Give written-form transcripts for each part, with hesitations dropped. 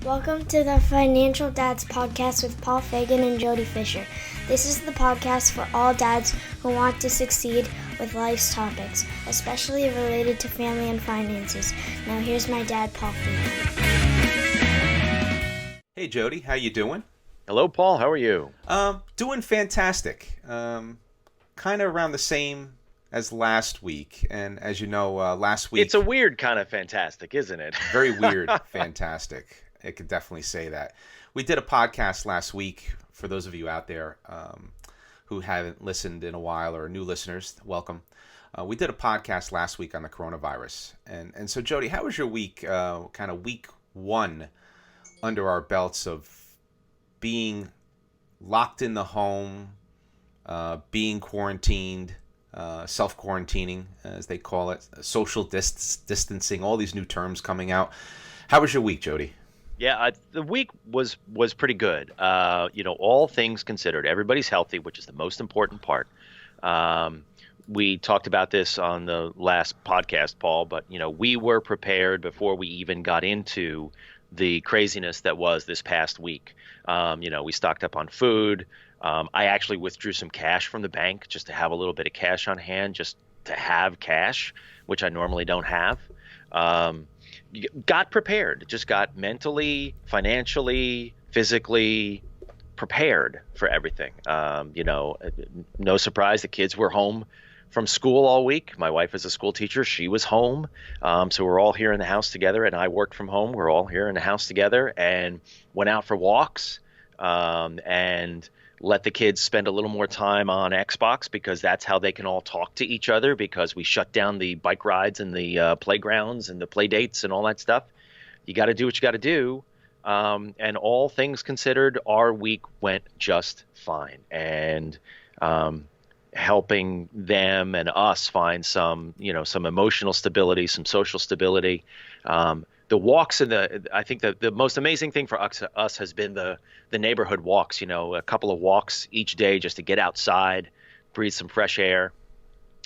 Welcome to the Financial Dads Podcast with Paul Fagan and Jody Fisher. This is the podcast for all dads who want to succeed with life's topics, especially related to family and finances. Now here's my dad, Paul Fagan. Hey Jody, how you doing? Hello, Paul. How are you? Doing fantastic. Kind of around the same as last week, and as you know, last week It's a weird kind of fantastic, isn't it? very weird, fantastic. I could definitely say that. We did a podcast last week. For those of you out there who haven't listened in a while or are new listeners, welcome. We did a podcast last week on the coronavirus, and so Jody, how was your week? Kind of week one under our belts of being locked in the home, being quarantined, self-quarantining, as they call it, social distancing, all these new terms coming out. How was your week, Jody? Yeah, the week was pretty good. All things considered, everybody's healthy, which is the most important part. We talked about this on the last podcast, Paul, but we were prepared before we even got into the craziness that was this past week. We stocked up on food. I actually withdrew some cash from the bank just to have a little bit of cash on hand, just to have cash, which I normally don't have. Got prepared, just got mentally, financially, physically prepared for everything. No surprise, the kids were home from school all week. My wife is a school teacher. She was home. So we're all here in the house together, and I worked from home. We're all here in the house together and went out for walks and let the kids spend a little more time on Xbox, because that's how they can all talk to each other, because we shut down the bike rides and the playgrounds and the play dates and all that stuff. You got to do what you got to do. And all things considered, our week went just fine. And helping them and us find some emotional stability, some social stability. The walks I think the most amazing thing for us has been the neighborhood walks, a couple of walks each day just to get outside, breathe some fresh air.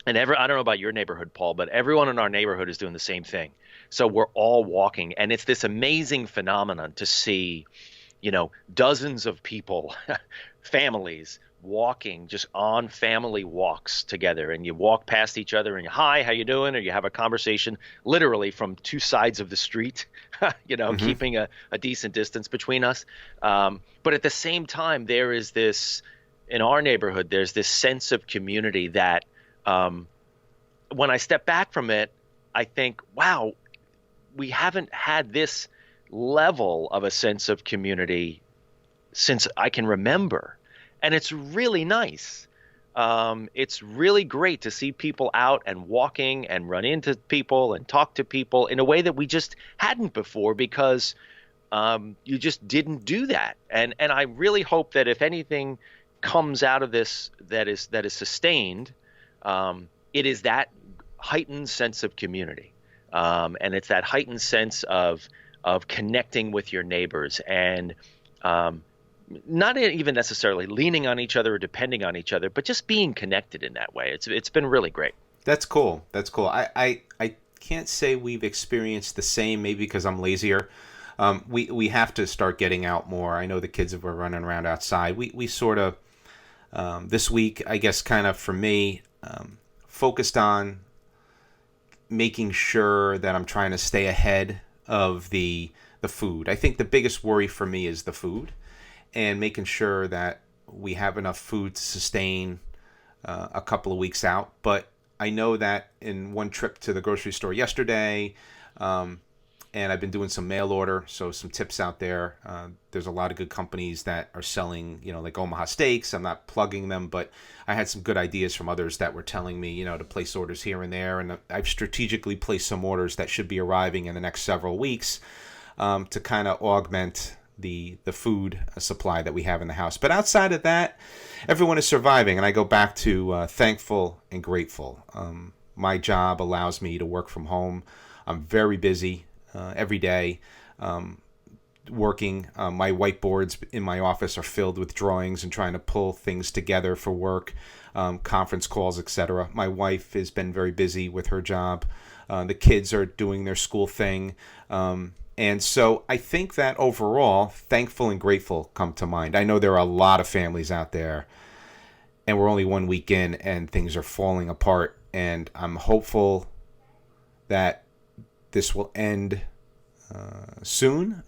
And I don't know about your neighborhood, Paul, but everyone in our neighborhood is doing the same thing. So we're all walking, and it's this amazing phenomenon to see, dozens of people, families walking just on family walks together, and you walk past each other and hi, how you doing? Or you have a conversation literally from two sides of the street, keeping a decent distance between us. But at the same time, there is this, in our neighborhood, there's this sense of community that when I step back from it, I think, wow, we haven't had this level of a sense of community since I can remember. And it's really nice. It's really great to see people out and walking and run into people and talk to people in a way that we just hadn't before, because you just didn't do that. And I really hope that if anything comes out of this that is sustained, it is that heightened sense of community. And it's that heightened sense of connecting with your neighbors and not even necessarily leaning on each other or depending on each other, but just being connected in that way. It's been really great. That's cool. I can't say we've experienced the same, maybe because I'm lazier. We have to start getting out more. I know the kids were running around outside. We sort of, this week, I guess kind of for me, focused on making sure that I'm trying to stay ahead of the food. I think the biggest worry for me is the food, and making sure that we have enough food to sustain a couple of weeks out. But I know that in one trip to the grocery store yesterday, and I've been doing some mail order, so some tips out there. There's a lot of good companies that are selling, like Omaha Steaks. I'm not plugging them, but I had some good ideas from others that were telling me, to place orders here and there. And I've strategically placed some orders that should be arriving in the next several weeks to kind of augment the food supply that we have in the house. But outside of that, everyone is surviving, and I go back to thankful and grateful. My job allows me to work from home. I'm very busy every day working. My whiteboards in my office are filled with drawings and trying to pull things together for work, conference calls, etc. My wife has been very busy with her job. The kids are doing their school thing. And so I think that overall, thankful and grateful come to mind. I know there are a lot of families out there, and we're only 1 week in, and things are falling apart. And I'm hopeful that this will end soon.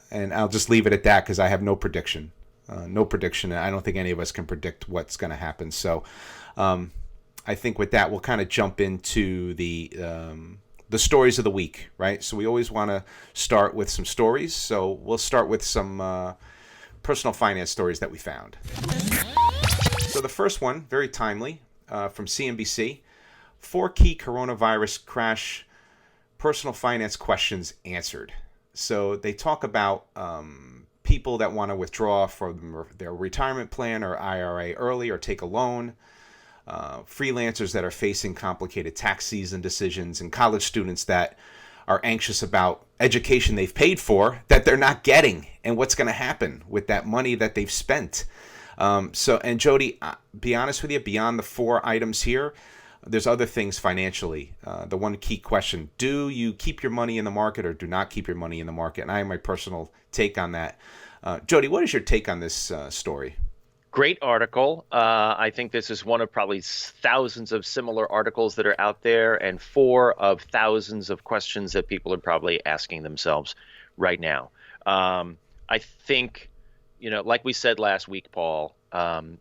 And I'll just leave it at that because I have no prediction. No prediction. I don't think any of us can predict what's going to happen. So I think with that, we'll kind of jump into the stories of the week, right? So we always want to start with some stories. So we'll start with some personal finance stories that we found. So the first one, very timely, from CNBC, 4 key coronavirus crash personal finance questions answered. So they talk about people that want to withdraw from their retirement plan or IRA early or take a loan, freelancers that are facing complicated tax season decisions, and college students that are anxious about education they've paid for that they're not getting and what's going to happen with that money that they've spent. And Jody, be honest with you, beyond the 4 items here, there's other things financially. The one key question, do you keep your money in the market or do not keep your money in the market? And I have my personal take on that. Jody, what is your take on this story? Great article. I think this is one of probably thousands of similar articles that are out there, and 4 of thousands of questions that people are probably asking themselves right now. I think, like we said last week, Paul,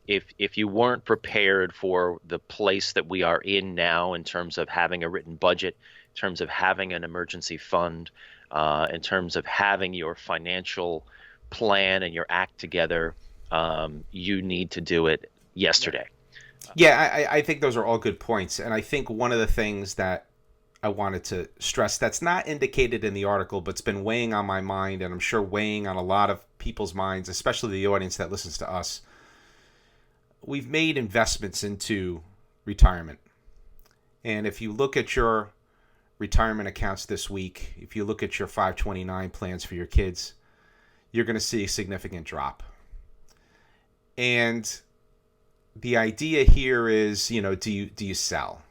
if you weren't prepared for the place that we are in now in terms of having a written budget, in terms of having an emergency fund, in terms of having your financial plan and your act together, you need to do it yesterday. Yeah, I think those are all good points. And I think one of the things that I wanted to stress that's not indicated in the article, but it's been weighing on my mind, and I'm sure weighing on a lot of people's minds, especially the audience that listens to us. We've made investments into retirement. And if you look at your retirement accounts this week, if you look at your 529 plans for your kids, you're going to see a significant drop. And the idea here is, do you sell,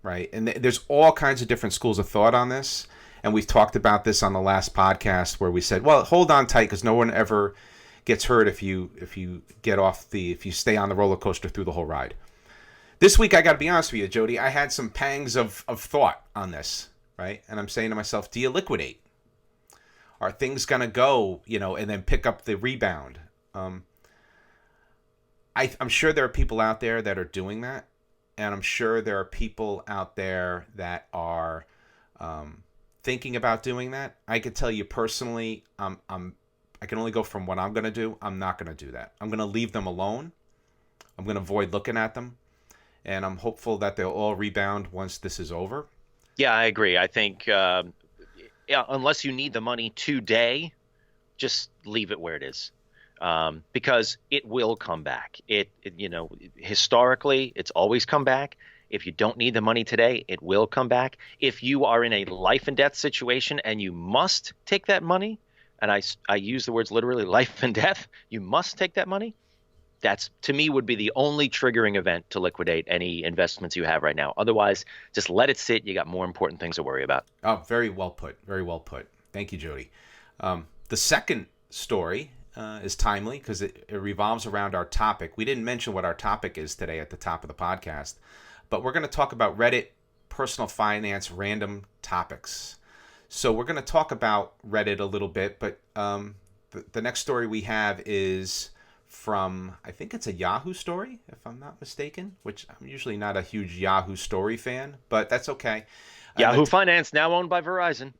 right? And there's all kinds of different schools of thought on this. And we've talked about this on the last podcast where we said, well, hold on tight because no one ever gets hurt if you stay on the roller coaster through the whole ride. This week, I got to be honest with you, Jody, I had some pangs of thought on this, right? And I'm saying to myself, do you liquidate? Are things going to go, and then pick up the rebound? I'm sure there are people out there that are doing that. And I'm sure there are people out there that are thinking about doing that. I could tell you personally, I can only go from what I'm going to do. I'm not going to do that. I'm going to leave them alone. I'm going to avoid looking at them. And I'm hopeful that they'll all rebound once this is over. Yeah, I agree. I think unless you need the money today, just leave it where it is. Because it will come back. Historically, it's always come back. If you don't need the money today, it will come back. If you are in a life and death situation and you must take that money, and I use the words literally, life and death, you must take that money. That's, to me, would be the only triggering event to liquidate any investments you have right now. Otherwise, just let it sit. You got more important things to worry about. Oh, very well put. Very well put. Thank you, Jody. The second story is timely because it revolves around our topic. We didn't mention what our topic is today at the top of the podcast, but we're going to talk about Reddit personal finance random topics. So we're going to talk about Reddit a little bit, but the next story we have is from, I think it's a Yahoo story, if I'm not mistaken, which I'm usually not a huge Yahoo story fan, but that's okay. Yahoo Finance, now owned by Verizon.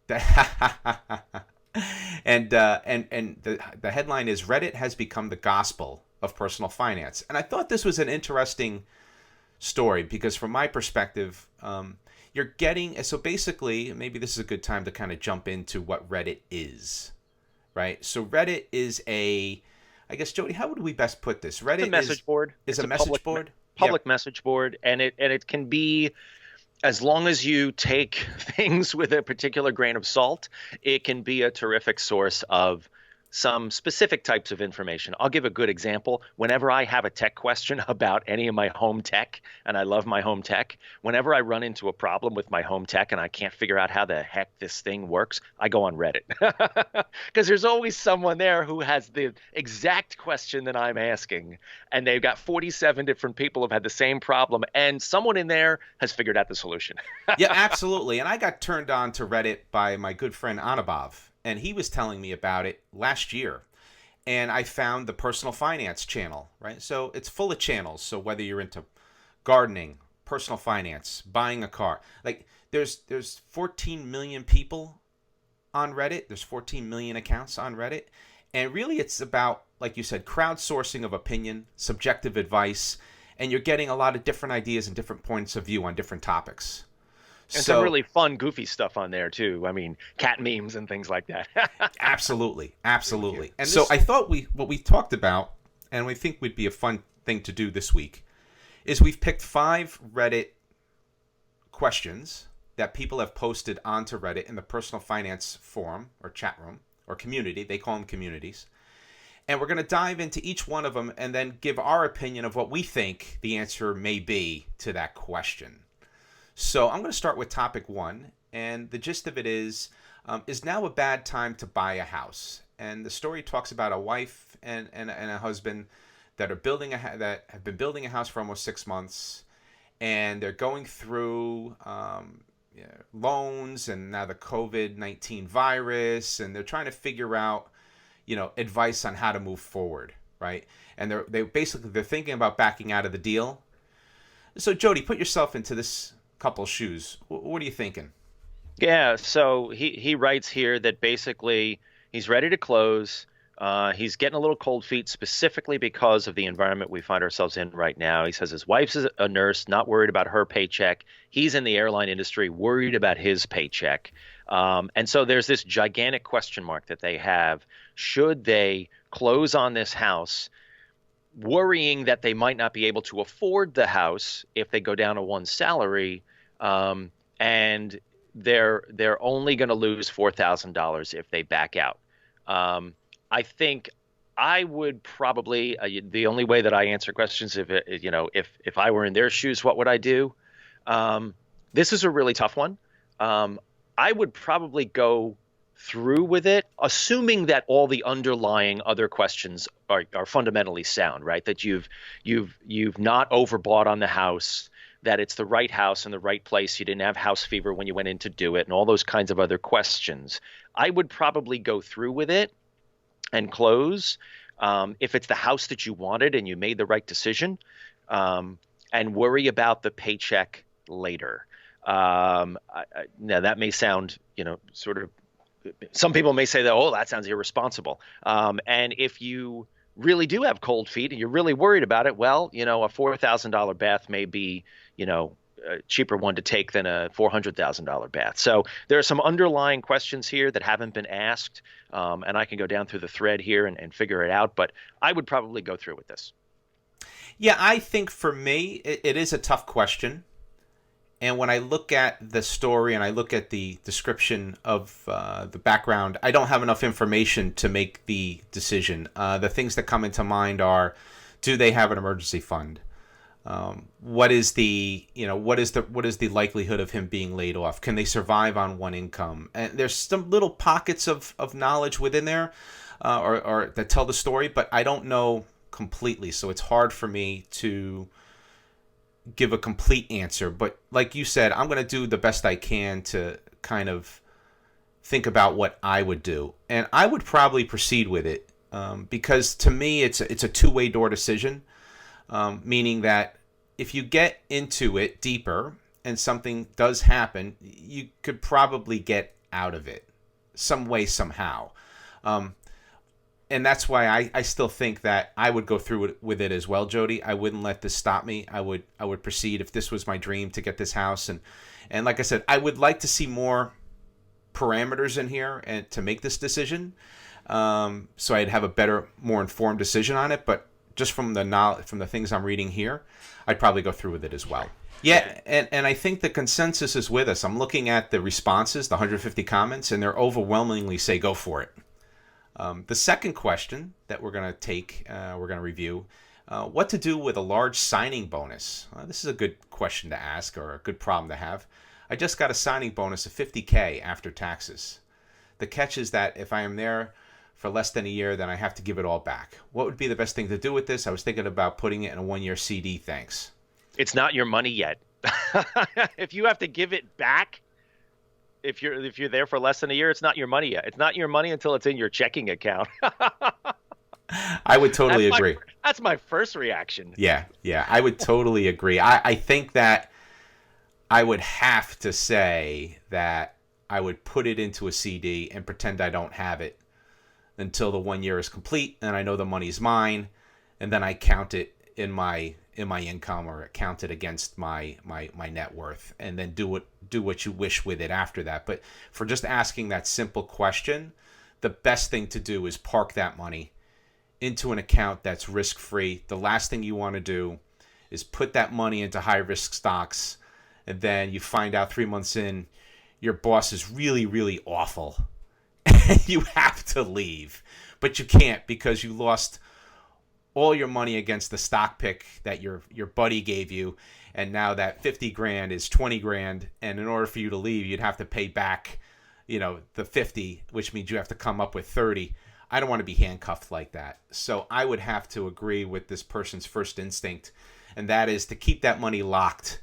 And the headline is Reddit has become the gospel of personal finance. And I thought this was an interesting story because from my perspective, you're getting, so basically, maybe this is a good time to kind of jump into what Reddit is, right? So Reddit is I guess, Jody, how would we best put this? Reddit is a message board. It's a message board? Public message board, and it can be, as long as you take things with a particular grain of salt, it can be a terrific source of some specific types of information. I'll give a good example. Whenever I have a tech question about any of my home tech, and I love my home tech, whenever I run into a problem with my home tech and I can't figure out how the heck this thing works, I go on Reddit. Because there's always someone there who has the exact question that I'm asking. And they've got 47 different people who've had the same problem, and someone in there has figured out the solution. Yeah, absolutely. And I got turned on to Reddit by my good friend Anubhav, and he was telling me about it last year. And I found the personal finance channel, right? So it's full of channels. So whether you're into gardening, personal finance, buying a car, like there's 14 million people on Reddit. There's 14 million accounts on Reddit. And really it's about, like you said, crowdsourcing of opinion, subjective advice, and you're getting a lot of different ideas and different points of view on different topics. And some really fun, goofy stuff on there, too. I mean, cat memes and things like that. Absolutely. And so I thought what we talked about, and we think would be a fun thing to do this week, is we've picked 5 Reddit questions that people have posted onto Reddit in the personal finance forum or chat room or community. They call them communities. And we're going to dive into each one of them and then give our opinion of what we think the answer may be to that question. So I'm going to start with topic 1, and the gist of it is now a bad time to buy a house? And the story talks about a wife and a husband that are that have been building a house for almost 6 months, and they're going through loans and now the COVID-19 virus, and they're trying to figure out advice on how to move forward, right? And they're thinking about backing out of the deal. So Jody, put yourself into this couple shoes. What are you thinking? Yeah, so he writes here that basically he's ready to close. He's getting a little cold feet specifically because of the environment we find ourselves in right now. He says his wife's a nurse, not worried about her paycheck. He's in the airline industry, worried about his paycheck. And so there's this gigantic question mark that they have. Should they close on this house, worrying that they might not be able to afford the house if they go down to one salary, and they're only going to lose $4,000 if they back out. I think I would probably the only way that I answer questions, if I were in their shoes, what would I do? This is a really tough one. I would probably go through with it, assuming that all the underlying other questions are fundamentally sound, right? That you've not overbought on the house, that it's the right house in the right place, you didn't have house fever when you went in to do it, and all those kinds of other questions. I would probably go through with it and close if it's the house that you wanted and you made the right decision, and worry about the paycheck later. Now that may sound, sort of, some people may say that, oh, that sounds irresponsible. And if you really do have cold feet and you're really worried about it, well, a $4,000 bath may be, a cheaper one to take than a $400,000 bath. So there are some underlying questions here that haven't been asked, and I can go down through the thread here and figure it out, but I would probably go through with this. Yeah, I think for me, it is a tough question. And when I look at the story and I look at the description of the background, I don't have enough information to make the decision. The things that come into mind are, do they have an emergency fund? What is the likelihood of him being laid off? Can they survive on one income? And there's some little pockets of knowledge within there, or that tell the story, but I don't know completely. So it's hard for me to give a complete answer. But like you said, I'm going to do the best I can to kind of think about what I would do. And I would probably proceed with it, because to me, it's a two-way door decision, meaning that if you get into it deeper and something does happen, you could probably get out of it some way, somehow. And that's why I still think that I would go through with it as well, Jody. I wouldn't let this stop me. I would proceed if this was my dream to get this house. And like I said, I would like to see more parameters in here and to make this decision, so I'd have a better, more informed decision on it. But just from the knowledge, from the things I'm reading here, I'd probably go through with it as well. Yeah, and I think the consensus is with us. I'm looking at the responses, the 150 comments, and they're overwhelmingly say go for it. The second question that we're going to review, what to do with a large signing bonus. This is a good question to ask, or a good problem to have. I just got a signing bonus of $50K after taxes. The catch is that if I am there for less than a year, then I have to give it all back. What would be the best thing to do with this? I was thinking about putting it in a 1-year CD. Thanks. It's not your money yet. If you have to give it back, if you're there for less than a year, it's not your money yet. It's not your money until it's in your checking account. I would totally agree. That's my first reaction. Yeah, I would totally agree. I think that I would have to say that I would put it into a CD and pretend I don't have it until the 1 year is complete, and I know the money's mine, and then I count it in my income, or count it against my net worth, and then do what you wish with it after that. But for just asking that simple question, the best thing to do is park that money into an account that's risk-free. The last thing you want to do is put that money into high-risk stocks, and then you find out 3 months in your boss is really, really awful, and you have to leave. But you can't, because you lost all your money against the stock pick that your buddy gave you, and now that 50 grand is 20 grand, and in order for you to leave, you'd have to pay back, the 50, which means you have to come up with 30. I don't want to be handcuffed like that. So I would have to agree with this person's first instinct, and that is to keep that money locked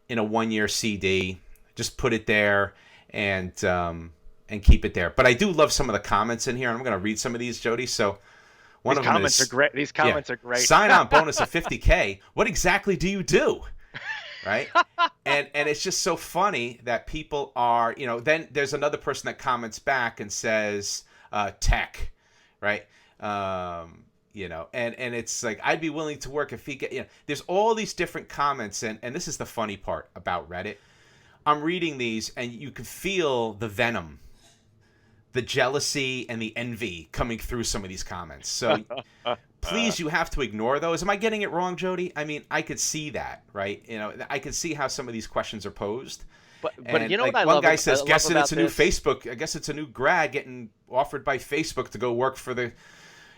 in a 1-year CD. Just put it there and keep it there. But I do love some of the comments in here, and I'm going to read some of these, Jody. So one of them is, are great. These comments are great. Sign-on bonus of $50K. What exactly do you do? Right? And it's just so funny that people are, then there's another person that comments back and says, tech, right? And it's like, I'd be willing to work if he get, there's all these different comments. And this is the funny part about Reddit. I'm reading these, and you can feel the venom, the jealousy, and the envy coming through some of these comments. So please, you have to ignore those. Am I getting it wrong, Jody? I mean, I could see that, right? I could see how some of these questions are posed. But you know, like, what I one love? guy says, guessing it's a new this? Facebook. I guess it's a new grad getting offered by Facebook to go work for the,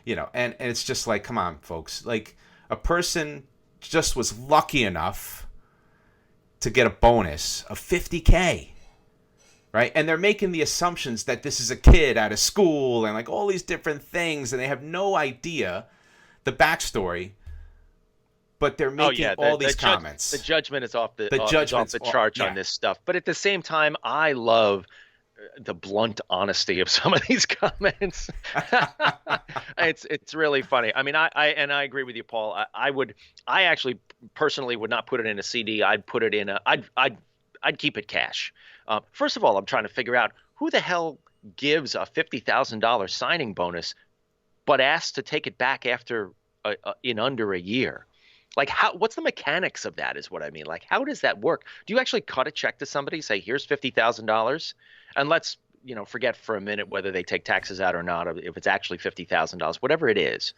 and it's just like, come on, folks. Like, a person just was lucky enough to get a bonus of $50K, right? And they're making the assumptions that this is a kid out of school and like all these different things, and they have no idea the backstory. But they're making all these comments. The judgment is off the judgment's charts yeah. on this stuff. But at the same time, I love the blunt honesty of some of these comments. It's really funny. I mean, I agree with you, Paul. I actually personally would not put it in a CD. I'd put it in I'd keep it cash. First of all, I'm trying to figure out who the hell gives a $50,000 signing bonus, but asks to take it back after in under a year. Like, what's the mechanics of that is what I mean. Like, how does that work? Do you actually cut a check to somebody, say, here's $50,000, and let's, forget for a minute whether they take taxes out or not, if it's actually $50,000, whatever it is.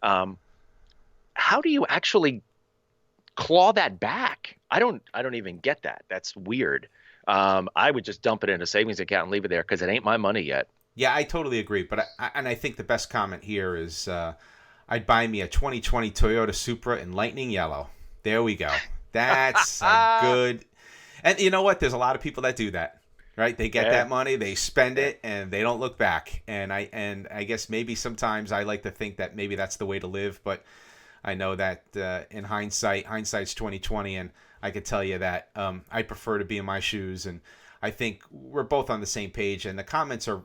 How do you actually claw that back? I don't even get that. That's weird. I would just dump it in a savings account and leave it there because it ain't my money yet. Yeah, I totally agree. But I think the best comment here is, I'd buy me a 2020 Toyota Supra in lightning yellow. There we go. That's a good. And you know what? There's a lot of people that do that, right? They get that money, they spend it, and they don't look back. And I guess maybe sometimes I like to think that maybe that's the way to live. But I know that in hindsight's 2020, and I could tell you that I prefer to be in my shoes. And I think we're both on the same page. And the comments are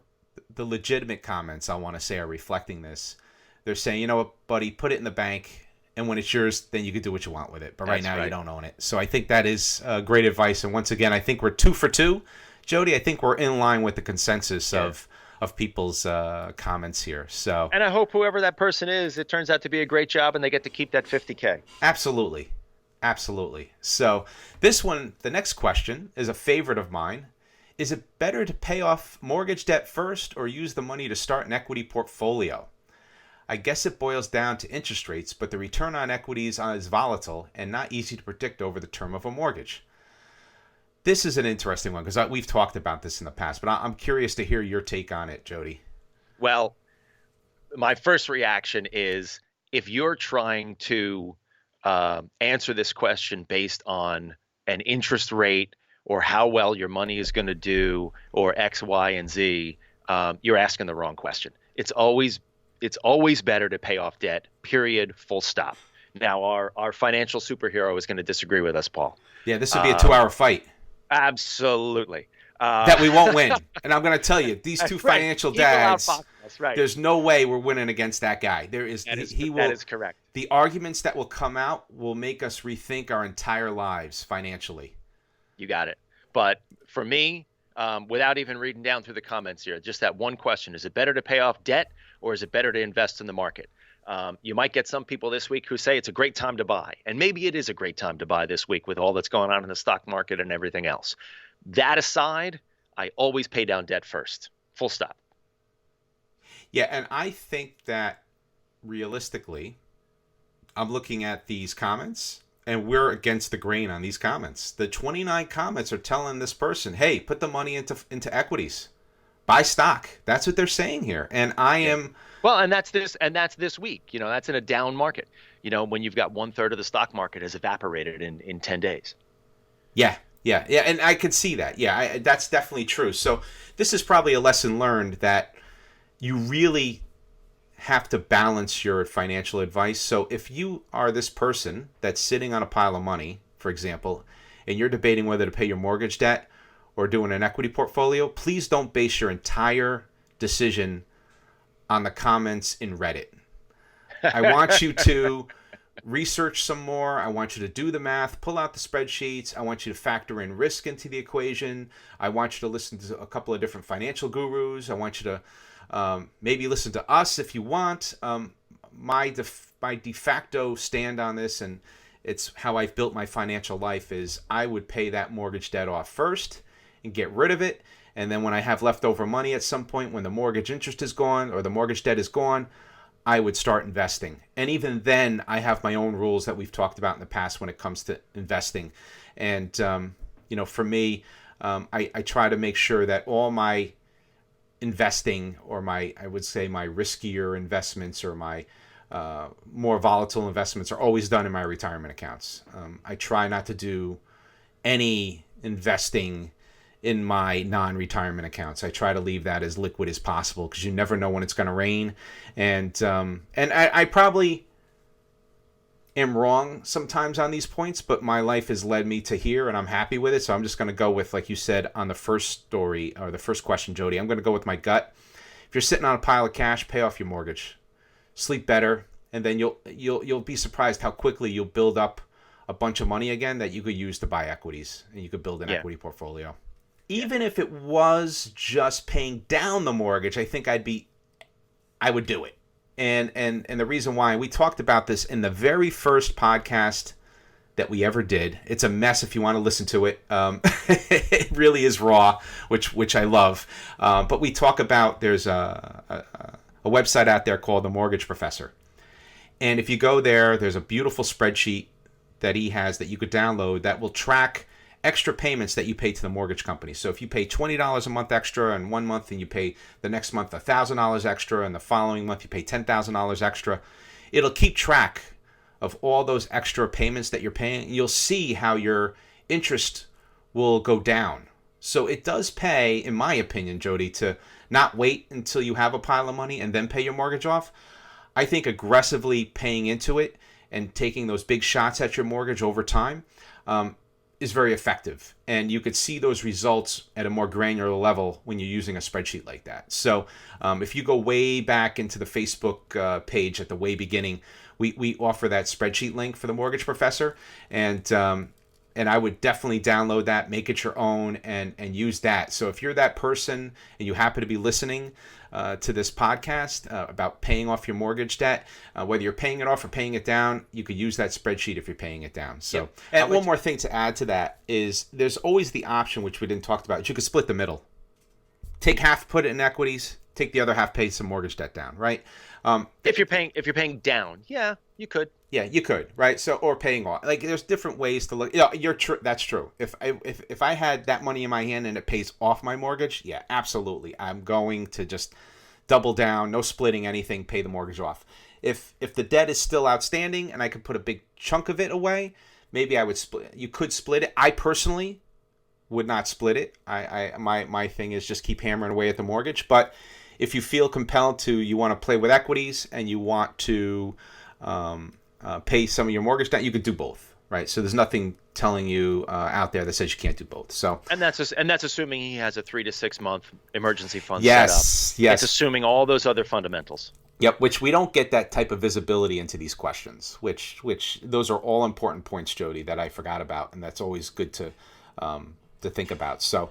the legitimate comments. I want to say are reflecting this. They're saying, you know what, buddy, put it in the bank, and when it's yours, then you can do what you want with it. But right now, you don't own it. So I think that is great advice. And once again, I think we're 2 for 2. Jody, I think we're in line with the consensus of people's comments here. So, and I hope whoever that person is, it turns out to be a great job, and they get to keep that $50K. Absolutely. Absolutely. So this one, the next question, is a favorite of mine. Is it better to pay off mortgage debt first or use the money to start an equity portfolio? I guess it boils down to interest rates, but the return on equities is volatile and not easy to predict over the term of a mortgage. This is an interesting one because we've talked about this in the past, but I'm curious to hear your take on it, Jody. Well, my first reaction is, if you're trying to answer this question based on an interest rate or how well your money is going to do or X, Y, and Z, you're asking the wrong question. It's always better to pay off debt, period, full stop. Now, our financial superhero is going to disagree with us, Paul. Yeah, this would be a 2-hour fight. Absolutely. That we won't win. And I'm going to tell you, these two financial dads, right. There's no way we're winning against that guy. That is correct. The arguments that will come out will make us rethink our entire lives financially. You got it. But for me, without even reading down through the comments here, just that one question: is it better to pay off debt or is it better to invest in the market? You might get some people this week who say it's a great time to buy, and maybe it is a great time to buy this week with all that's going on in the stock market and everything else. That aside, I always pay down debt first. Full stop. Yeah, and I think that realistically, I'm looking at these comments, and we're against the grain on these comments. The 29 comments are telling this person, hey, put the money into equities. Buy stock. That's what they're saying here. And I am... Well, and that's this week. That's in a down market. When you've got 1/3 of the stock market has evaporated in 10 days. Yeah, and I could see that. Yeah, that's definitely true. So this is probably a lesson learned that you really have to balance your financial advice. So if you are this person that's sitting on a pile of money, for example, and you're debating whether to pay your mortgage debt or doing an equity portfolio, please don't base your entire decision on the comments in Reddit. I want you to research some more. I want you to do the math, pull out the spreadsheets. I want you to factor in risk into the equation. I want you to listen to a couple of different financial gurus. I want you to maybe listen to us if you want. My de facto stand on this, and it's how I've built my financial life, is I would pay that mortgage debt off first and get rid of it. And then when I have leftover money at some point, when the mortgage interest is gone or the mortgage debt is gone, I would start investing. And even then, I have my own rules that we've talked about in the past when it comes to investing. And, for me, I try to make sure that all my investing, or my riskier investments, or my more volatile investments, are always done in my retirement accounts. I try not to do any investing in my non-retirement accounts. I try to leave that as liquid as possible, because you never know when it's going to rain. And I probably am wrong sometimes on these points, but my life has led me to here, and I'm happy with it. So I'm just going to go with, like you said on the first story, or the first question, Jody, I'm going to go with my gut. If you're sitting on a pile of cash, pay off your mortgage. Sleep better, and then you'll be surprised how quickly you'll build up a bunch of money again that you could use to buy equities, and you could build an equity portfolio. Even if it was just paying down the mortgage, I think I would do it. And the reason why, we talked about this in the very first podcast that we ever did. It's a mess if you want to listen to it. It really is raw, which I love. But we talk about, there's a website out there called The Mortgage Professor. And if you go there, there's a beautiful spreadsheet that he has that you could download that will track extra payments that you pay to the mortgage company. So if you pay $20 a month extra in 1 month, and you pay the next month $1,000 extra, and the following month you pay $10,000 extra, it'll keep track of all those extra payments that you're paying. You'll see how your interest will go down. So it does pay, in my opinion, Jody, to not wait until you have a pile of money and then pay your mortgage off. I think aggressively paying into it and taking those big shots at your mortgage over time is very effective. And you could see those results at a more granular level when you're using a spreadsheet like that. So if you go way back into the Facebook page at the way beginning, we offer that spreadsheet link for The Mortgage Professor. And I would definitely download that, make it your own, and use that. So if you're that person and you happen to be listening to this podcast about paying off your mortgage debt, whether you're paying it off or paying it down, you could use that spreadsheet if you're paying it down. So, yep. And one more thing to add to that is there's always the option, which we didn't talk about, is you could split the middle. Take half, put it in equities, take the other half, pay some mortgage debt down, right? If you're paying down, yeah, you could. Yeah, you could, right? So, or paying off. Like, there's different ways to look. You're true. That's true. If I had that money in my hand and it pays off my mortgage, yeah, absolutely, I'm going to just double down, no splitting anything, pay the mortgage off. If the debt is still outstanding and I could put a big chunk of it away, maybe I would split. You could split it. I personally would not split it. My thing is just keep hammering away at the mortgage. But if you feel compelled to, you want to play with equities and you want to pay some of your mortgage down, you could do both, right? So there's nothing telling you out there that says you can't do both. So and that's assuming he has a 3 to 6 month emergency fund yes, set up. Yes. It's assuming all those other fundamentals. Yep, which we don't get that type of visibility into these questions. Which those are all important points, Jody, that I forgot about, and that's always good to think about. So.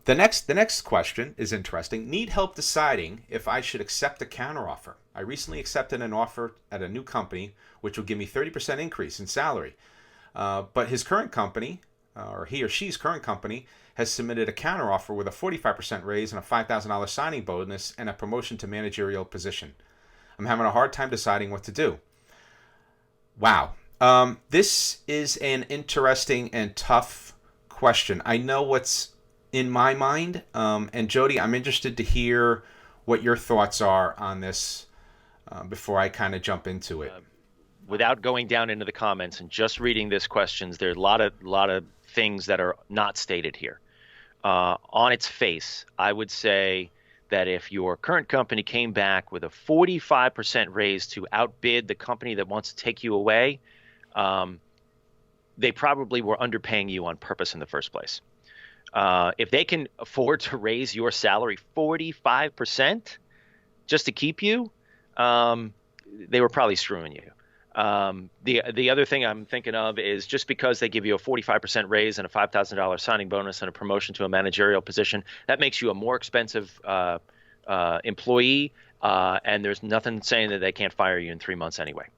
The next question is interesting. Need help deciding if I should accept a counteroffer. I recently accepted an offer at a new company, which will give me 30% increase in salary. But his current company, or he or she's current company, has submitted a counteroffer with a 45% raise and a $5,000 signing bonus and a promotion to managerial position. I'm having a hard time deciding what to do. Wow. This is an interesting and tough question. I know what's in my mind, and Jody, I'm interested to hear what your thoughts are on this before I kind of jump into it. Without going down into the comments and just reading this questions, there's a lot of things that are not stated here. On its face, I would say that if your current company came back with a 45% raise to outbid the company that wants to take you away, they probably were underpaying you on purpose in the first place. If they can afford to raise your salary 45% just to keep you, they were probably screwing you. The other thing I'm thinking of is just because they give you a 45% raise and a $5,000 signing bonus and a promotion to a managerial position, that makes you a more expensive employee, and there's nothing saying that they can't fire you in 3 months anyway.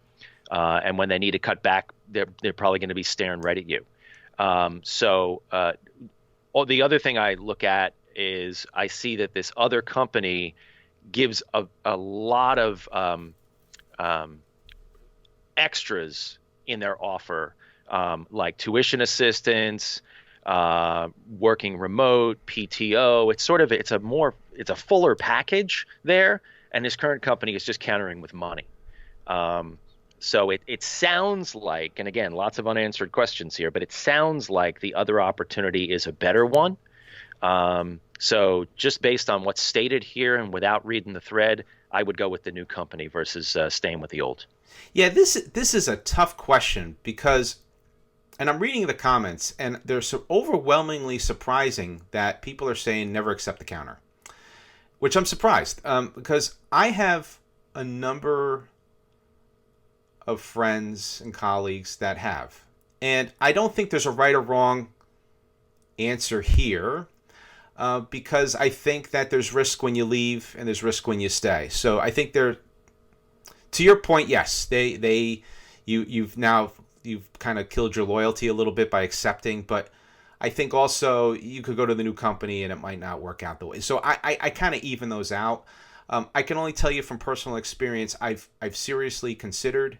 And when they need to cut back, they're probably going to be staring right at you. The other thing I look at is I see that this other company gives a lot of extras in their offer, like tuition assistance, working remote, PTO. It's a fuller package there, and his current company is just countering with money. So it sounds like, and again, lots of unanswered questions here, but it sounds like the other opportunity is a better one. So just based on what's stated here and without reading the thread, I would go with the new company versus staying with the old. Yeah, this is a tough question because, and I'm reading the comments, and they're so overwhelmingly surprising that people are saying never accept the counter, which I'm surprised because I have a number of friends and colleagues that have. And I don't think there's a right or wrong answer here because I think that there's risk when you leave and there's risk when you stay. So I think to your point, yes, you've kind of killed your loyalty a little bit by accepting, but I think also you could go to the new company and it might not work out the way. So I kind of even those out. I can only tell you from personal experience, I've seriously considered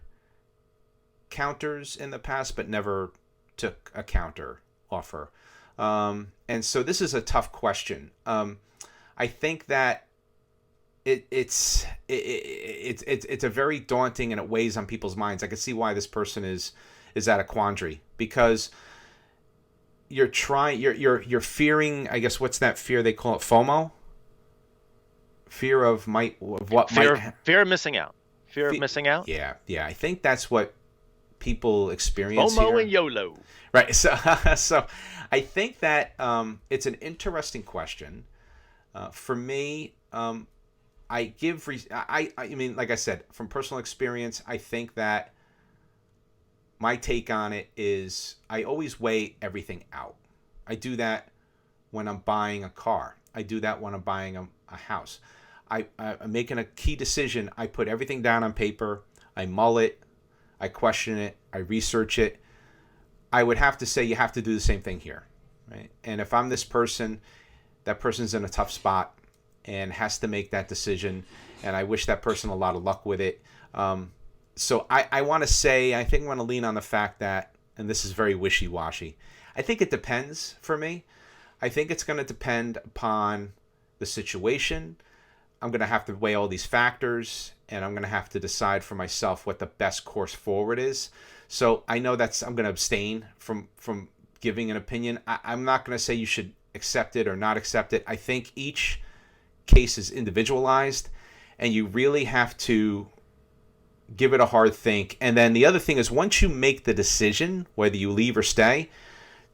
counters in the past, but never took a counter offer. And so this is a tough question. I think that it's a very daunting, and it weighs on people's minds. I can see why this person is at a quandary because you're fearing, I guess, what's that fear they call it? FOMO? Fear of missing out. Fear of missing out? Yeah. I think that's what people experience FOMO here. and YOLO. Right. So I think that it's an interesting question. For me, I mean, like I said, from personal experience, I think that my take on it is I always weigh everything out. I do that when I'm buying a car. I do that when I'm buying a house. I'm making a key decision. I put everything down on paper. I mull it. I question it. I research it. I would have to say you have to do the same thing here, right? And if I'm this person, that person's in a tough spot and has to make that decision, and I wish that person a lot of luck with it. So I want to say, I think I want to lean on the fact that, and this is very wishy-washy, I think it depends for me. I think it's going to depend upon the situation. I'm going to have to weigh all these factors, and I'm going to have to decide for myself what the best course forward is. So I know I'm going to abstain from giving an opinion. I'm not going to say you should accept it or not accept it. I think each case is individualized, and you really have to give it a hard think. And then the other thing is, once you make the decision, whether you leave or stay,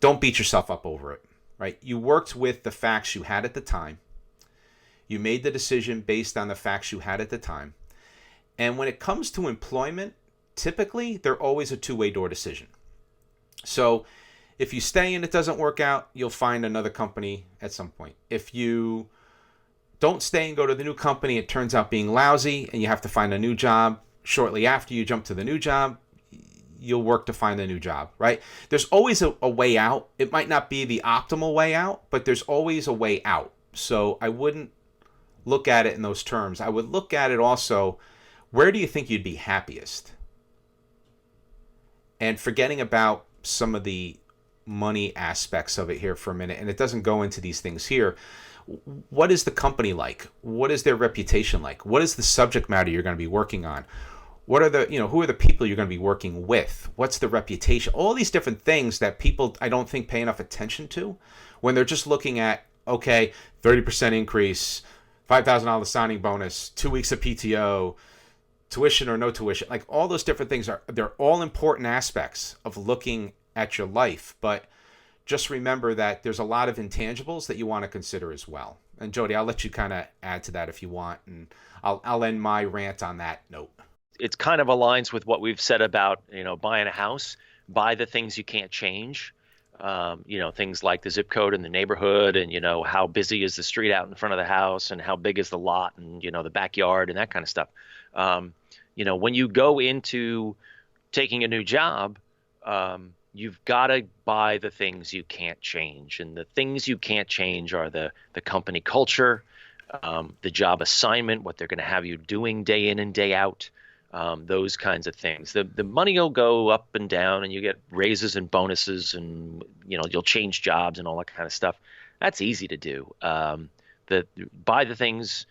don't beat yourself up over it, right? You worked with the facts you had at the time. You made the decision based on the facts you had at the time. And when it comes to employment, typically they're always a two-way door decision. So if you stay and it doesn't work out, you'll find another company at some point. If you don't stay and go to the new company, it turns out being lousy and you have to find a new job shortly after you jump to the new job, you'll work to find a new job, right? There's always a way out. It might not be the optimal way out, but there's always a way out. So I wouldn't look at it in those terms. I would look at it also, where do you think you'd be happiest? And forgetting about some of the money aspects of it here for a minute, and it doesn't go into these things here. What is the company like? What is their reputation like? What is the subject matter you're going to be working on? What are who are the people you're going to be working with? What's the reputation? All these different things that people, I don't think, pay enough attention to when they're just looking at, okay, 30% increase, $5,000 signing bonus, 2 weeks of PTO, tuition or no tuition. Like, all those different things they're all important aspects of looking at your life. But just remember that there's a lot of intangibles that you want to consider as well. And Jody, I'll let you kind of add to that if you want, and I'll end my rant on that note. It kind of aligns with what we've said about, buying a house. Buy the things you can't change. Things like the zip code and the neighborhood, and, how busy is the street out in front of the house, and how big is the lot, and, the backyard, and that kind of stuff. When you go into taking a new job, you've got to buy the things you can't change. And the things you can't change are the company culture, the job assignment, what they're going to have you doing day in and day out. Those kinds of things. The money will go up and down, and you get raises and bonuses, and you'll change jobs and all that kind of stuff. That's easy to do. Buy the things,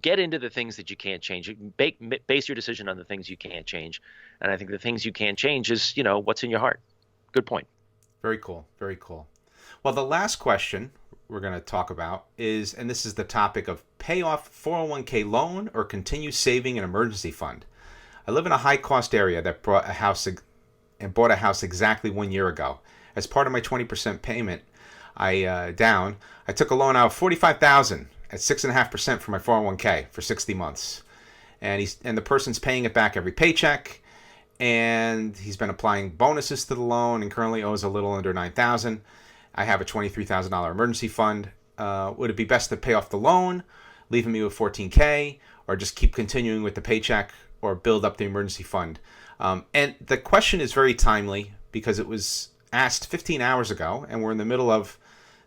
get into the things that you can't change. Base your decision on the things you can't change, and I think the things you can't change is what's in your heart. Good point. Very cool. Very cool. Well, the last question we're going to talk about is, and this is the topic of pay off 401k loan or continue saving an emergency fund. I live in a high-cost area that bought a house exactly 1 year ago. As part of my 20% payment, I took a loan out of $45,000 at 6.5% for my 401k for 60 months, and the person's paying it back every paycheck, and he's been applying bonuses to the loan and currently owes a little under $9,000. I have a $23,000 emergency fund. Would it be best to pay off the loan, leaving me with $14K, or just keep continuing with the paycheck, or build up the emergency fund? And the question is very timely because it was asked 15 hours ago, and we're in the middle of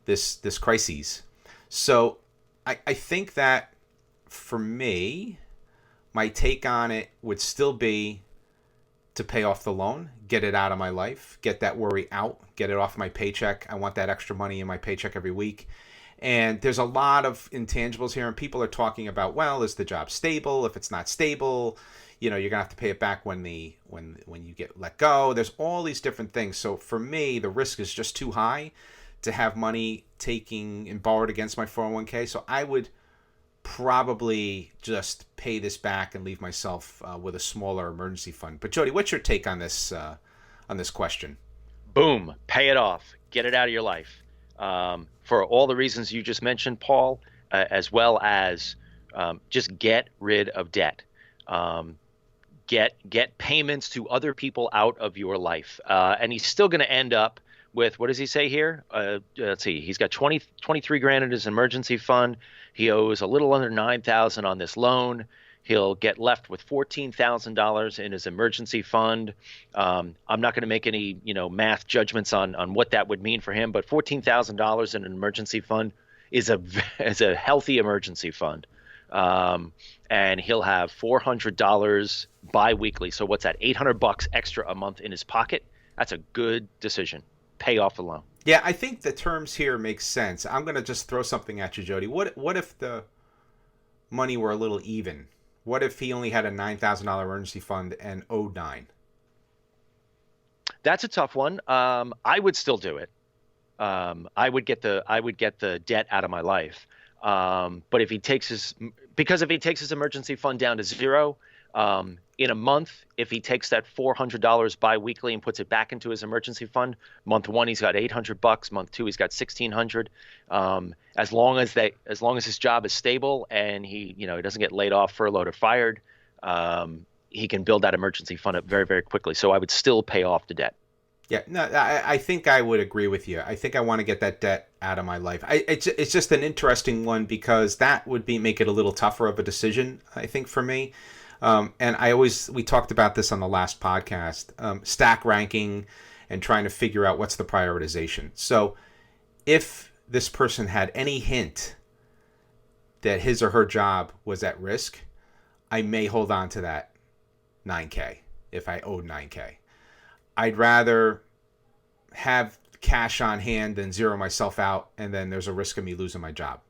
this crisis. So I think that for me, my take on it would still be to pay off the loan, get it out of my life, get that worry out, get it off my paycheck. I want that extra money in my paycheck every week. And there's a lot of intangibles here, and people are talking about, well, is the job stable? If it's not stable, you're gonna have to pay it back when you get let go. There's all these different things. So for me, the risk is just too high to have money taking and borrowed against my 401k. So I would probably just pay this back and leave myself with a smaller emergency fund. But Jody, what's your take on this question? Boom, pay it off, get it out of your life. For all the reasons you just mentioned, Paul, as well as just get rid of debt. Get payments to other people out of your life. And he's still going to end up with, what does he say here? Let's see, he's got 23 grand in his emergency fund. He owes a little under $9,000 on this loan. He'll get left with $14,000 in his emergency fund. I'm not going to make any, math judgments on what that would mean for him, but $14,000 in an emergency fund is a healthy emergency fund. And he'll have $400 biweekly. So what's that? $800 extra a month in his pocket. That's a good decision. Pay off the loan. Yeah, I think the terms here make sense. I'm going to just throw something at you, Jody. What if the money were a little even? What if he only had a $9,000 emergency fund and owed nine? That's a tough one. I would still do it. I would get the debt out of my life. But if he takes his emergency fund down to zero, in a month, if he takes that $400 biweekly and puts it back into his emergency fund, month one he's got $800, month two he's got $1,600. As long as his job is stable and he doesn't get laid off, furloughed, or fired, he can build that emergency fund up very, very quickly. So I would still pay off the debt. Yeah, no, I think I would agree with you. I think I want to get that debt out of my life. It's just an interesting one because that would make it a little tougher of a decision, I think, for me. And we talked about this on the last podcast, stack ranking and trying to figure out what's the prioritization. So if this person had any hint that his or her job was at risk, I may hold on to that $9K if I owed $9K. I'd rather have cash on hand than zero myself out, and then there's a risk of me losing my job.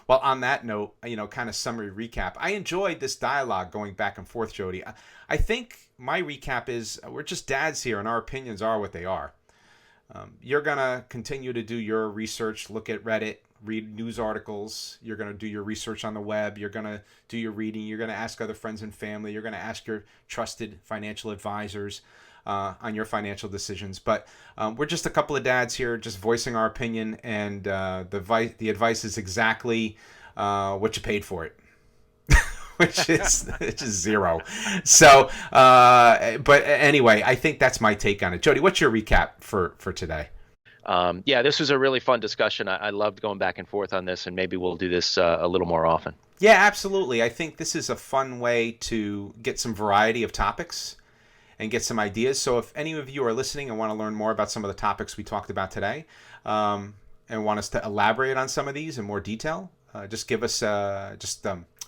Well, on that note, kind of summary recap. I enjoyed this dialogue going back and forth, Jody. I think my recap is we're just dads here, and our opinions are what they are. You're going to continue to do your research, look at Reddit, read news articles. You're going to do your research on the web. You're going to do your reading. You're going to ask other friends and family. You're going to ask your trusted financial advisors on your financial decisions. But we're just a couple of dads here just voicing our opinion, and the advice is exactly what you paid for it. which is zero. So, but anyway, I think that's my take on it. Jody, what's your recap for today? Yeah, this was a really fun discussion. I loved going back and forth on this, and maybe we'll do this a little more often. Yeah, absolutely. I think this is a fun way to get some variety of topics and get some ideas. So if any of you are listening and want to learn more about some of the topics we talked about today, and want us to elaborate on some of these in more detail, just give us I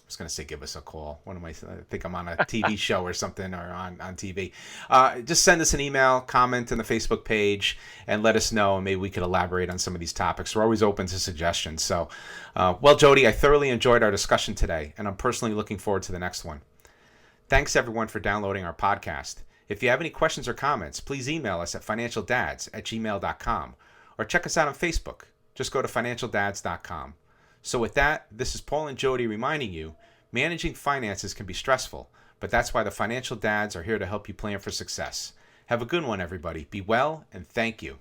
was going to say give us a call. I think I'm on a TV show or something, or on TV. Just send us an email, comment on the Facebook page, and let us know, and maybe we could elaborate on some of these topics. We're always open to suggestions. So, well, Jody, I thoroughly enjoyed our discussion today, and I'm personally looking forward to the next one. Thanks, everyone, for downloading our podcast. If you have any questions or comments, please email us at financialdads@gmail.com, or check us out on Facebook. Just go to financialdads.com. So with that, this is Paul and Jody reminding you, managing finances can be stressful, but that's why the Financial Dads are here to help you plan for success. Have a good one, everybody. Be well, and thank you.